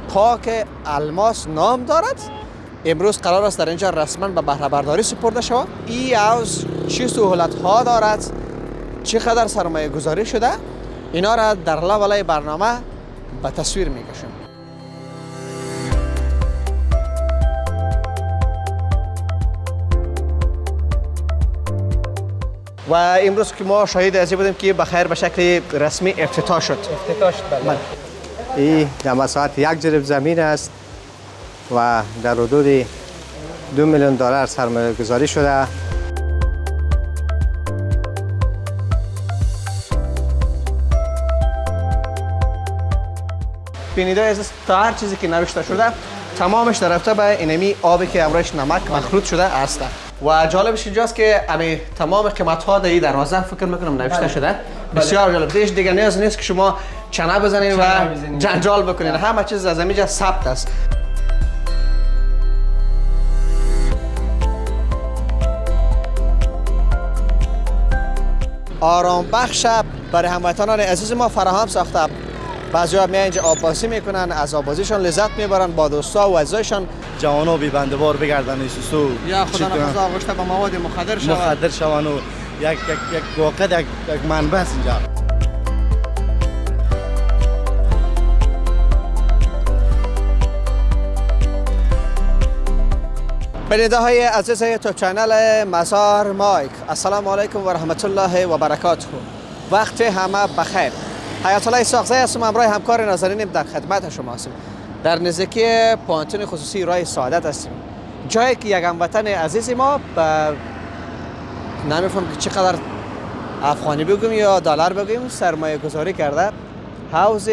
پاک الماس نام دارد. امروز قرار است در اینجا رسما به بهره برداری سپرده شود. این حوض چه سهولت ها دارد، چقدر سرمایه گذاری شده، اینا را در لولای برنامه به تصویر میکشیم. و امروز که ما شاهد از بودیم که بخیر به شکل رسمی افتتاح شد. بله. این در مساحت 1 جریب زمین است و در حدود $2 میلیون سرمایه گذاری شده. بینیده از تا هر چیزی که نوشته شده تمامش در رفته به اینمی آبی که امروش نمک مخلوط شده است. و جالبش اینجاست که امی تمام قیمت ها در این دروازه فکر میکنم نوشته شده. بسیار جالب. دیش دیگه نیاز نیست که شما چنه بزنین و جنجال بکنین. همه چیز از اینجا ثبت است. آرام بخش برای هموطنان عزیز ما فراهم ساخته. بعضی‌ها میان اینجا آب‌بازی میکنن، از آب‌بازیشان لذت میبرن، با دوستا و عزیزایشان. جوانا بی بنده‌بار بگردن سوسو یا خدا نخواسته آغشته به مواد مخدر شوند و یک واقع یک منبع است اینجا. بیننده های عزیز یوتیوب چینل مزار مایک، السلام علیکم و رحمت الله و برکاته. وقت همه بخیر. حیات الله ساغزی هستم، همراه همکار نازنینم در خدمت شما هستیم. در نزدیکی پانتون خصوصی راه سعادت هستیم. جایی که یک هموطن عزیز ما نمیفهم که چقدر افغانی بگیم یا دلار بگیم سرمایه گذاری کرده. حوض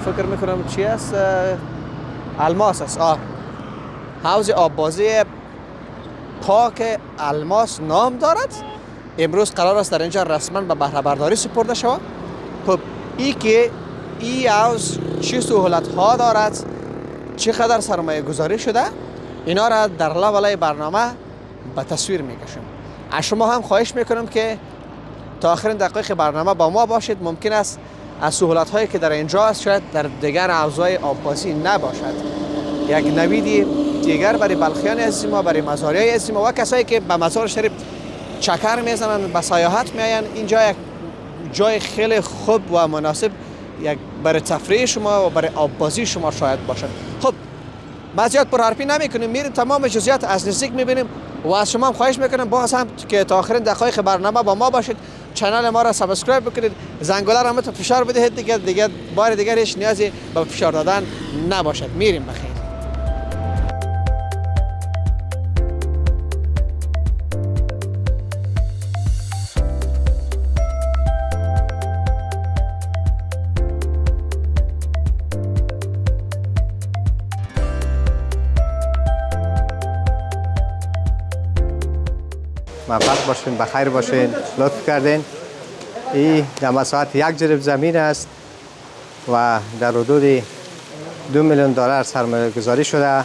فکر میکنم چی است؟ الماس است. حوض آببازی پاک الماس نام دارد. امروز قرار است در اینجا رسما به بهره برداری سپرده شود. خب این حوض چه سهولت ها دارد، چقدر سرمایه گذاری شده، اینا را در لولای برنامه به تصویر میکشیم. از شما هم خواهش میکنم که تا آخرین دقایق برنامه با ما باشید. ممکن است از سهولت هایی که در اینجا است شاید در دیگر حوضهای آببازی نباشد. یک نوید دیگر برای بلخیان عزیز ما، برای مزاریای عزیز ما و کسایی که به مزار شریف چکر میزنن، به سیاحت میاین، اینجا یک جای خیلی خوب و مناسب یک برای تفریح شما و برای آببازی شما شاید باشد. خب ما زیاد پرحرفی نمیکنیم، میریم تمام جزئیات از نزدیک میبینیم و از شما هم خواهش میکنم باز هم که تا آخرین دقایق برنامه با ما باشید. کانال ما را سابسکرایب بکنید، زنگوله را هم فشار بدهید دیگه بار دیگر هیچ نیازی به فشار دادن نباشد. میریم بخیر. موفق باشین، بخیر باشین، لطف کردین. این در مساحت 1 جریب زمین است و در حدود $2 میلیون سرمایه گذاری شده.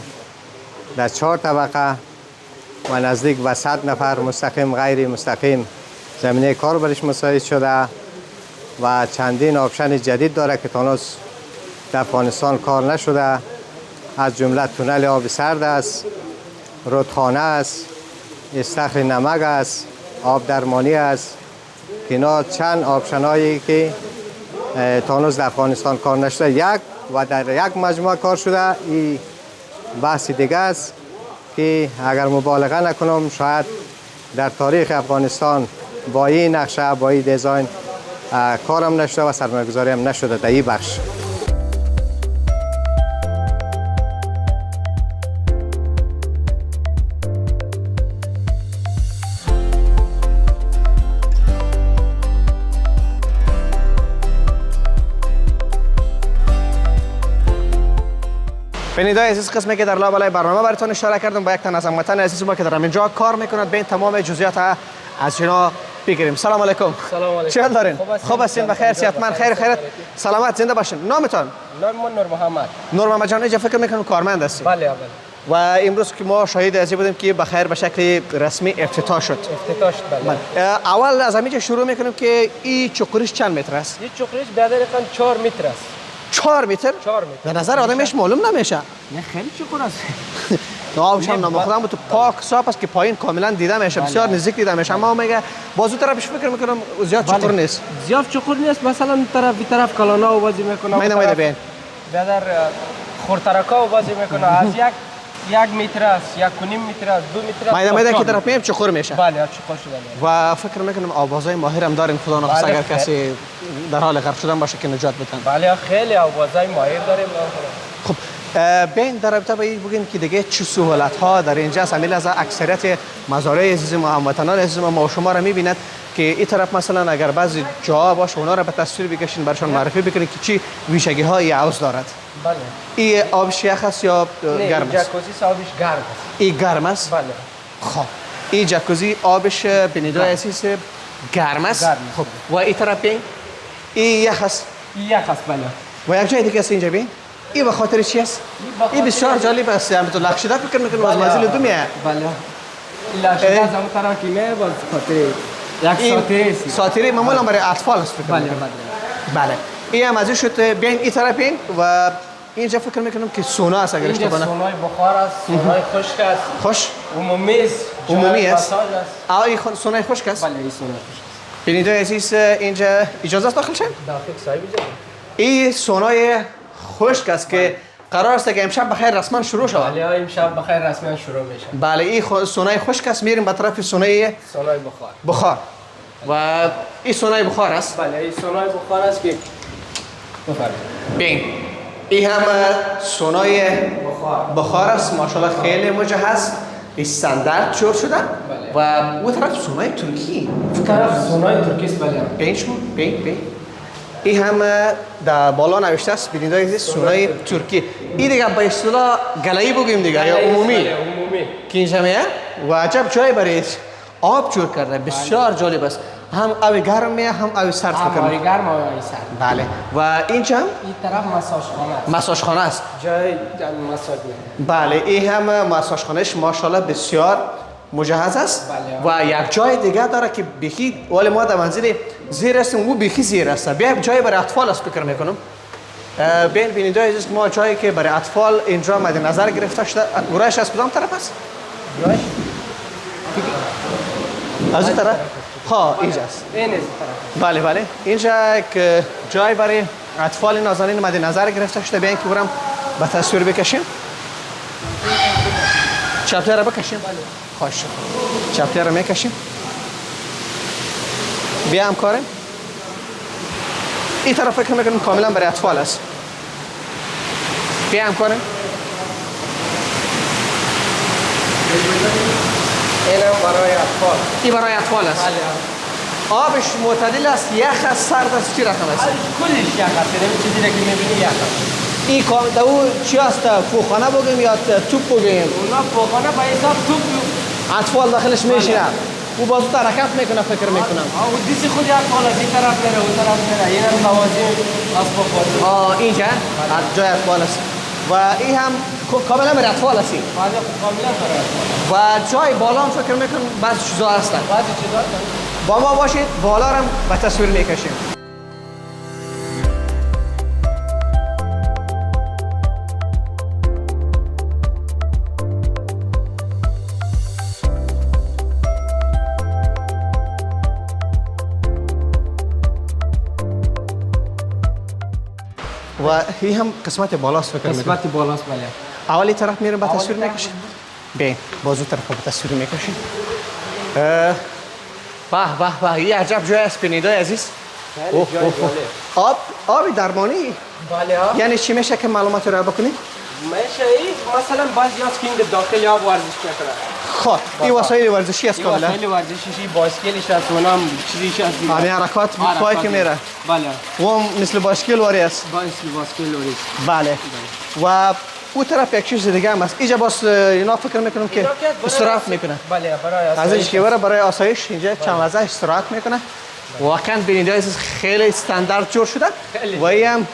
در 4 طبقه و نزدیک به 100 نفر مستقیم غیر مستقیم زمینه کار برش مساعد شده و چندین آپشن جدید داره که تانوس در افغانستان کار نشده. از جمله تونل آب سرد است، رودخانه است، استخر نمک است، آب درمانی است که اینا چند آپشن هایی که تانوس در افغانستان کار نشده یک و در یک مجموعه کار شده. این بحث دیگه است که اگر مبالغه نکنم شاید در تاریخ افغانستان با این نقشه با این دیزاین کارم نشده و سرمایه گذاری هم نشده در این بخش. بیننده عزیز، قسمی که در لابلای برنامه براتون اشاره کردم با یک تن از هموطن عزیز ما که در همینجا کار میکند، بین تمام جزئیات از شما بگیریم. سلام علیکم. سلام علیکم. چه حال دارین؟ خوب هستین؟ بخیر، صحتمند، خیرت، سلامت، زنده باشین. نامتون؟ نام من نور محمد. نور محمد جان، اینجا فکر میکنم کارمند هستین. بله بله. و امروز که ما شاهد از بودیم که بخیر به شکل رسمی افتتاح شد. افتتاح شد. بله. اول از همینجا شروع میکنیم که این چقریش چند متر است؟ این چقریش به دقیقاً 4 متر است. 4 متر 4 متر. به نظر آدمش معلوم نمیشه. نه خیلی چقدر است. آبش هم نامخدم تو پاک صاف است که پایین کاملا دیده میشه، بسیار نزدیک دیده میشه. اما میگه بازو طرفش فکر میکنم زیاد چقور نیست. زیاد چقور نیست، مثلا این طرف کلانا و بازی میکنه. میده بین در خورترکا و بازی میکنه. از یک متر است، 1.5 متر است، 2 متر است. میده که طرف میم چقور میشه. بله چقور شده. و فکر میکنم آوازای ماهر هم داریم، خدا نخواست اگر کسی در حال غرق شدن باشه که نجات بدن. بله خیلی آوازای ماهر داریم. خب بین در رابطه با این بگین که دیگه چه سهولت ها در اینجا است. امیل از اکثریت مزارع عزیز ما، هموطنان عزیز ما شما را میبیند که این طرف مثلا اگر بعضی جا باشه اونا را به تصویر بکشین، برشان معرفی بکنید که چی ویژگی های حوض دارد. بله. این آبش یخ است یا گرم است؟ جاکوزی آبش گرم است. این گرم است؟ بله. خب این جاکوزی آبش بنیدای اساس گرم است. خب و این طرف این یخ است. یخ است بله. و یک جای دیگه است اینجا بین. این به خاطر چی است؟ این بسیار جالب است. هم تو لخشیده فکر میکنم از منزل دو میاد. بله. لخشیده از اون طرف که میاد باز خاطر یک ساتری است. ساتری معمولا برای اطفال است فکر بله میکنم. بله. این هم ازش شد بین این طرف این و اینجا فکر میکنم که سونا است اگر اشتباه نکنم. سونای بخار است، سونای خشک است. خوش؟ عمومی است. عمومی است. مساج است. این سونای خشک است؟ بله این سونای خشک. بینیده عزیز اینجا اجازه است داخل شد؟ داخل صاحب اینجا. این سونای خشک است که قرار است که امشب بخیر رسما شروع شود. بله امشب بخیر رسما شروع میشه. بله این سونای خشک است، میریم به طرف سونای بخار. و این سونای بخار است. بله این سونای بخار است که بین این هم سونای بخار است، ماشاءالله خیلی مجهز، استاندارد جور شده. و اون طرف سونای ترکی. طرف سونای ترکی است بله. بین شما بین این هم در بالا نوشته است بینیده عزیز سونای ترکی. این دیگه به اصطلاح گلایی بگیم دیگه یا عمومی که اینجا میه و عجب جای برای آب جور کرده، بسیار جالب است. هم آب گرم میه هم آب سرد هم میکنه. آب گرم و آب سرد. بله. و اینجا هم این طرف مساج خانه است. مساج خانه است. جای مساج میکنه. بله این هم مساج خانهش ماشاءالله بسیار مجهز است. بله. و یک جای دیگه داره که بخی ولی ما در منزل زیر هستیم و بخی زیر است. بیا جای برای اطفال است فکر میکنم. بین بیننده عزیز ما جایی که برای اطفال اینجا مد نظر گرفته شده. گرایش از کدام طرف است؟ گرایش از این طرف؟ ها اینجاست. این است طرف. بله اینجا یک جای برای اطفال نازنین مد نظر گرفته شده. بیاین که برام به تصویر بکشیم. چپتر رو بکشیم. خوش. چپتر رو میکشیم. بیا هم کاریم. این طرف فکر میکنم کاملا برای اطفال است. بیا هم کاریم. این هم برای اطفال. این برای اطفال است. آبش معتدل است، یخ است، سرد است، چی رقم است؟ کلش یخ است. این چیزی که میبینی یخ است. این دو چی است؟ فوخانه بگیم یا توپ بگیم؟ اونا فوخانه به حساب توپ اطفال داخلش میشینن. او بازو حرکت میکنه فکر میکنم. او دیسی خود اطفال از این طرف میره اون طرف میره. این هم موازی اسباب بازی. اینجا جای اطفال است. و این هم کاملا برای اطفال است. کاملا برای و جای بالا هم فکر میکنم بعضی چیزا هستن. بعضی چیزا هستن. با ما باشید بالا هم به تصویر میکشیم. و این هم قسمت بالاست فکر میکنم. قسمت بالاست بله. اولی طرف میرم به تصویر میکشیم. بین بازو طرف به تصویر میکشیم. به این عجب جای است بینیده عزیز. آب درمانی. بله ها. یعنی چی میشه که معلومات رو بکنید؟ میشه این مثلا بعضی هست که این داخل آب ورزش میکنه. خب این وسایل ورزشی است کاملا. وسایل ورزشی باسکلش است اونم چیزیش است. همین حرکات پای که میره. بله. و مثل باسکل واری است. مثل باسکل واری است. بله. و اون طرف یک چیز دیگه هم است. اینجا باز اینا فکر میکنم که استراحت میکنه. بله برای ازش که برای آسایش اینجا چند لحظه استراحت میکنه. واقعا بیننده عزیز خیلی استاندارد جور شده. و این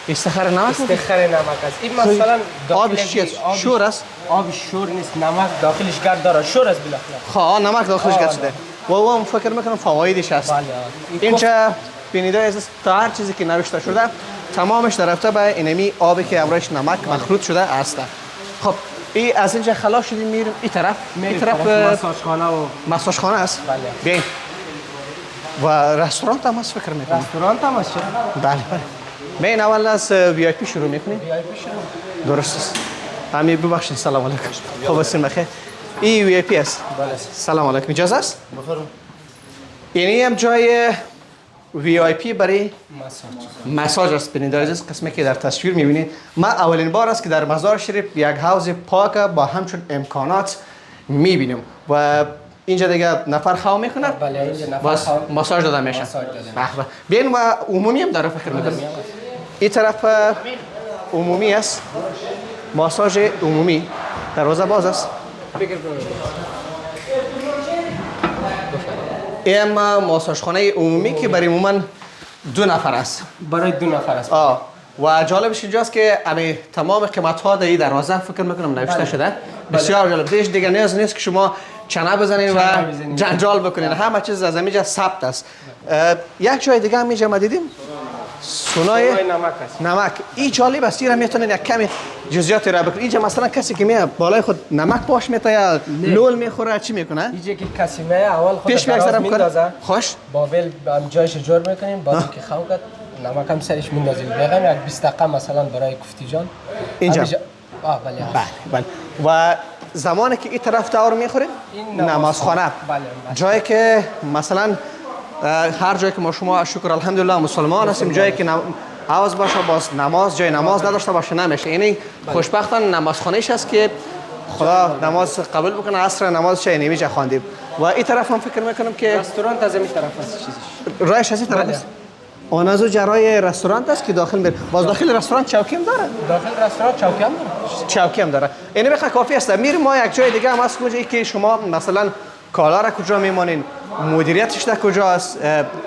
استخر نمک استخر نمک است. این مثلا آبش چی است؟ شور است؟ آبش شور نیست، نمک داخلش گرد داره، شور است بالاخره. نمک داخلش گرد شده. و اون فکر میکنم فوایدش است. اینجا بیننده عزیز تا هر چیزی که نوشته شده تمامش در رفته به اینمی آبی که امروز نمک مخلوط شده است. خب این از اینجا خلاص شدیم میریم این طرف. این طرف مساجخانه و مساج خانه است. بله. بیاین. و رستوران هم هست فکر میکنم. رستوران هم است. بله بله. بیاین اول از وی آی پی شروع میکنیم. وی آی پی شروع. درست است. همین ببخشید سلام علیکم. خوب هستین بخیر. این وی آی پی است. بله. سلام علیکم. اجازه است؟ یعنی هم جای وی آی پی برای مساج است. ببینید در از قسمی که در تصویر میبینید ما اولین بار است که در مزار شریف یک حوض پاک با همچون امکانات میبینیم و اینجا دیگه نفر خواه میکنه. بله اینجا نفر باز خواه ماساژ داده میشه. ماساژ داده میشه. بله. بیاین و عمومی هم داره فکر میکنم. این طرف عمومی است. ماساژ عمومی دروازه باز است. این ماساژخانه عمومی که برای عموما 2 نفر است. برای 2 نفر است. و جالبش اینجاست که تمام قیمت ها در این دروازه فکر میکنم نوشته شده. بسیار جالب. دیگه نیاز نیست که شما چنه بزنید و جنجال بکنید. همه چیز از اینجا ثبت است. یک جای دیگه هم اینجا ما دیدیم سونای نمک است. نمک. این جالب است. این میتونید یک کمی جزئیات را بکنید. اینجا مثلا کسی که میاد بالای خود نمک پاش میته یا لول میخوره چی میکنه؟ اینجا که کسی میاد اول خود پیش میندازه. خوش. بابل هم جایش جور میکنیم بعد که خام کرد نمک هم سرش میندازیم. دقیقاً یک 20 دقیقه مثلا برای کوفتی جان. اینجا. بله. بله. و زمانی که این طرف دور میخوریم نمازخانه. بله. جایی که مثلا هر جایی که ما شما شکر الحمدلله مسلمان هستیم جایی که حوض باشه باز نماز جای نماز نداشته باشه نمیشه. یعنی خوشبختانه نمازخانه‌اش است که خدا نماز قبول بکنه. عصر نماز چه نمیشه خواندیم. و این طرف هم فکر میکنم که رستوران از این طرف است چیزش. رایش از این طرف است. اون از جرای رستوران است که داخل میره. باز داخل رستوران چوکی هم داره. داخل رستوران چوکی هم داره. چوکی هم داره. یعنی بخیر کافی است. میریم ما یک جای دیگه هم هست کجایی که شما مثلا کالا را کجا میمانین مدیریتش در کجاست.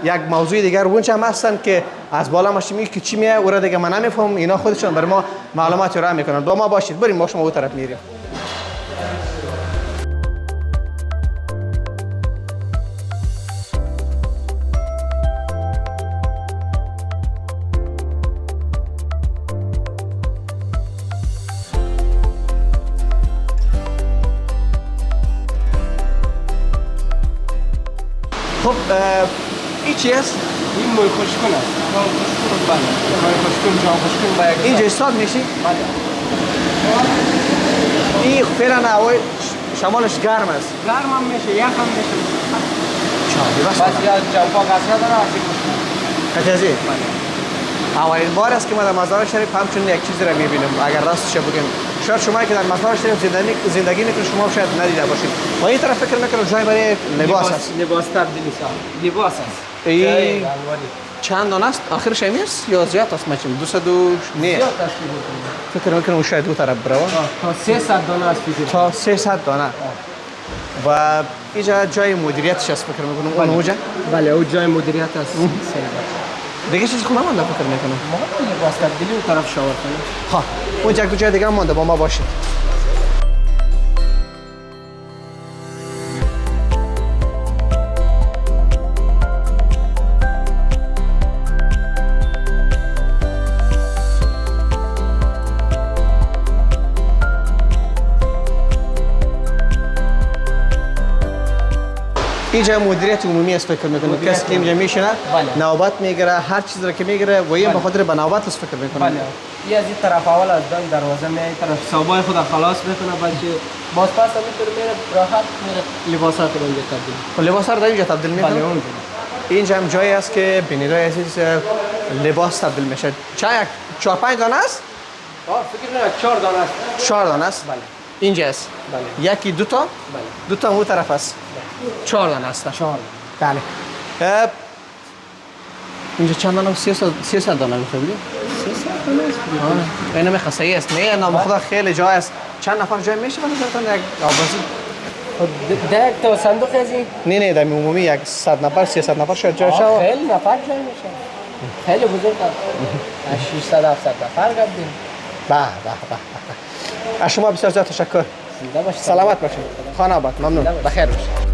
یک موضوع دیگر اونجا هم هستن که از بالا ماشین میگه که چی میه او را دیگه من نمیفهم. اینا خودشون برای ما معلومات را میکنن. با ما باشید. بریم ما شما اون طرف میریم. خب این چی است؟ این موی خوشکن است. بله. موی خوشکن جان خوشکن با یک. اینجا استاد میشی؟ بله. این فعلا هوای شمالش گرم است. گرم هم میشه، یخ هم میشه. بس یا جنبا قصه داره از کجازی؟ اولین بار است که ما در مزار شریف همچون یک چیزی را میبینیم. اگر راستش بگیم شاید شما که در مزار شریف زندگی میکنید شما شاید ندیده باشید. و این طرف فکر میکنم جای برای لباس است. لباس تبدیلی است. لباس است. این چند دانه است؟ آخرش همی است یا زیاد است مچیم؟ 200 نه. زیاد است. فکر میکنم شاید دو طرف بروه. تا 300 دانه است فکر. تا 300 دانه. و اینجا جای مدیریتش است فکر میکنم. اون اونجا؟ بله اون جای مدیریت است. دیگه چیز خونه مانده فکر میکنم. ما لباس تبدیلی اون طرف شاورخانه. ها اونجا یک دو جای دیگه هم مانده با ما باشید. اینجا مدیریت عمومی است فکر میکنم. کسی که اینجا میشینه نوبت میگیره هر چیز را که میگیره و این به خاطر به نوبت است فکر میکنم. بله. این از این طرف اول از دروازه میاد این طرف صابای خود خلاص میکنه بعد باز پس همینطور میره راحت میره لباسا رو اونجا تبدیل. و لباسا رو در اینجا تبدیل میکنه. بله اونجا. اینجا هم جایی است که بینیرای عزیز لباس تبدیل میشه. چه یک 4-5 دانه است؟ فکر کنم 4 دانه است. 4 دانه است. بله. اینجا است. بله. یکی دو تا؟ بله. دو تا اون طرف است. 4 دانه است. 4. بله. اینجا چند دانه؟ 300 دانه میخواد. 300 دانه است. اینا میخواسته است. نه نام خدا خیلی جای است. چند نفر جای میشه به نظرتون یک آبازی؟ ده تا صندوق از این؟ نه در عمومی یک 100 نفر 300 نفر شاید جای شد. خیلی نفر جای میشه. خیلی بزرگ است. 600 700 نفر گفتیم. به از شما بسیار زیاد تشکر. سلامت باشید. خانه آباد. ممنون. بخیر باشید.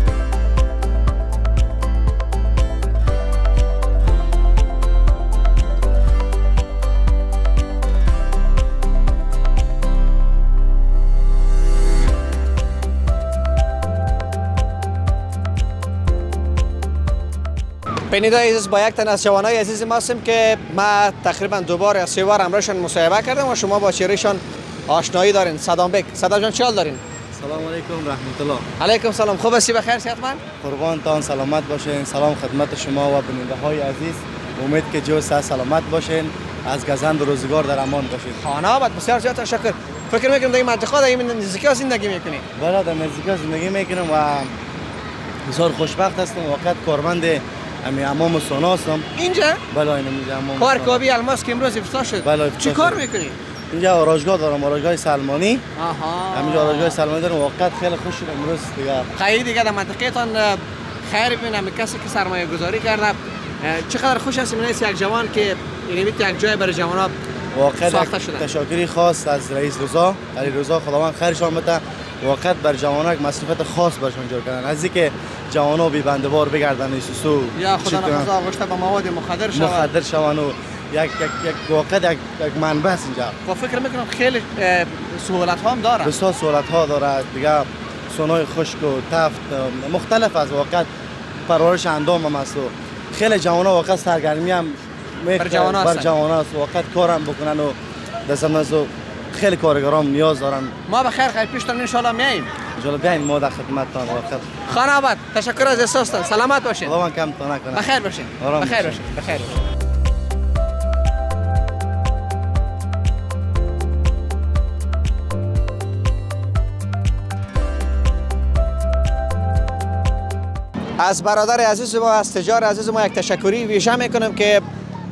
بینیدای عزیز با یک تن از جوانای عزیز ما هستیم که ما تقریبا 2 بار یا 3 بار امروزشان مصاحبه کردم و شما با چهرهشان آشنایی دارین. صدام بک. صدام جان چی حال دارین؟ سلام علیکم رحمت الله. علیکم سلام. خوب هستی؟ بخیر صحتمند؟ قربانتان سلامت باشین. سلام خدمت شما و بیننده های عزیز. امید که جو صحت سلامت باشین. از گزند روزگار در امان باشین. خانه آباد بسیار زیاد تشکر. فکر میکنم در این منطقه در این نزدیکی زندگی میکنی؟ بله در نزدیک زندگی میکنم و بسیار خوشبخت هستم. وقت کارمند امام سونا هستم. اینجا؟ بله اینجا امام. پارک آبی الماس که امروز افتتاح شد. بله چی کار میکنی؟ اینجا آرایشگاه دارم، آرایشگاه سلمانی. آها. همینجا آرایشگاه سلمانی دارم. وقت خیلی خوش شد امروز دیگه. خیلی دیگه در منطقه تان خیر ببینم کسی که سرمایه گذاری کرده. چقدر خوش هستیم این یک جوان که یعنی یک جای برای جوان‌ها ساخته شده. تشکری خاص از رئیس رضا علی رضا، خداوند خیرشان بده. وقت بر جوان‌ها یک مصرفت خاص برشان جور کردن، از اینکه جوان‌ها بی بنده بار بگردن سوسو یا خدا نخواسته آغشته با مواد مخدر شوند و یک وقت یک منبع است اینجا. و فکر میکنم خیلی سهولت ها هم داره. بسیار سهولت ها داره دیگه. سونای خشک و تفت مختلف از وقت پرورش اندام هم است و خیلی جوان‌ها وقت سرگرمی هم بر جوان‌ها وقت کارم بکنن و دستم نزو خیلی کارگرام نیاز دارن. ما بخیر پیشتون ان شاء الله میایم. ان شاء الله بیاین ما در خدمتتان. وقت خانه آباد تشکر از احساستان. سلامت باشین. خداوند کم تا نکنه. بخیر باشین. بخیر باشین. بخیر باشین. از برادر عزیز ما، از تجار عزیز ما یک تشکری ویژه میکنم که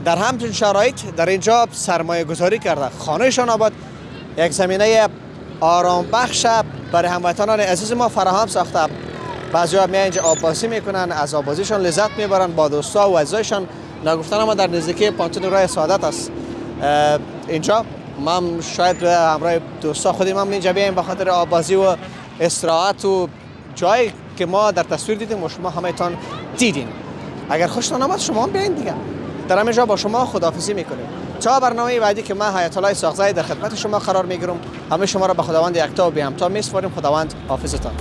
در همچین شرایط در اینجا سرمایه گذاری کرده. خانهشان آباد یک زمینه آرام بخش برای هموطنان عزیز ما فراهم ساخته. بعضی‌ها میان اینجا آب‌بازی میکنن، از آب‌بازیشان لذت میبرن با دوستا و عزیزایشان. نگفتن ما در نزدیکی پانتون راه سعادت است اینجا. ما شاید همراه دوستا خودیم هم اینجا بیایم به خاطر آب‌بازی و استراحت و جایی که ما در تصویر دیدیم و شما همه‌تان دیدین. اگر خوشتان آمد شما هم بیاین دیگه. در همینجا با شما خداحافظی میکنیم تا برنامه بعدی که من حیات الله ساغزی در خدمت شما قرار میگیرم. همه شما را به خداوند یکتا و بی همتا میسپاریم. خداوند حافظتان.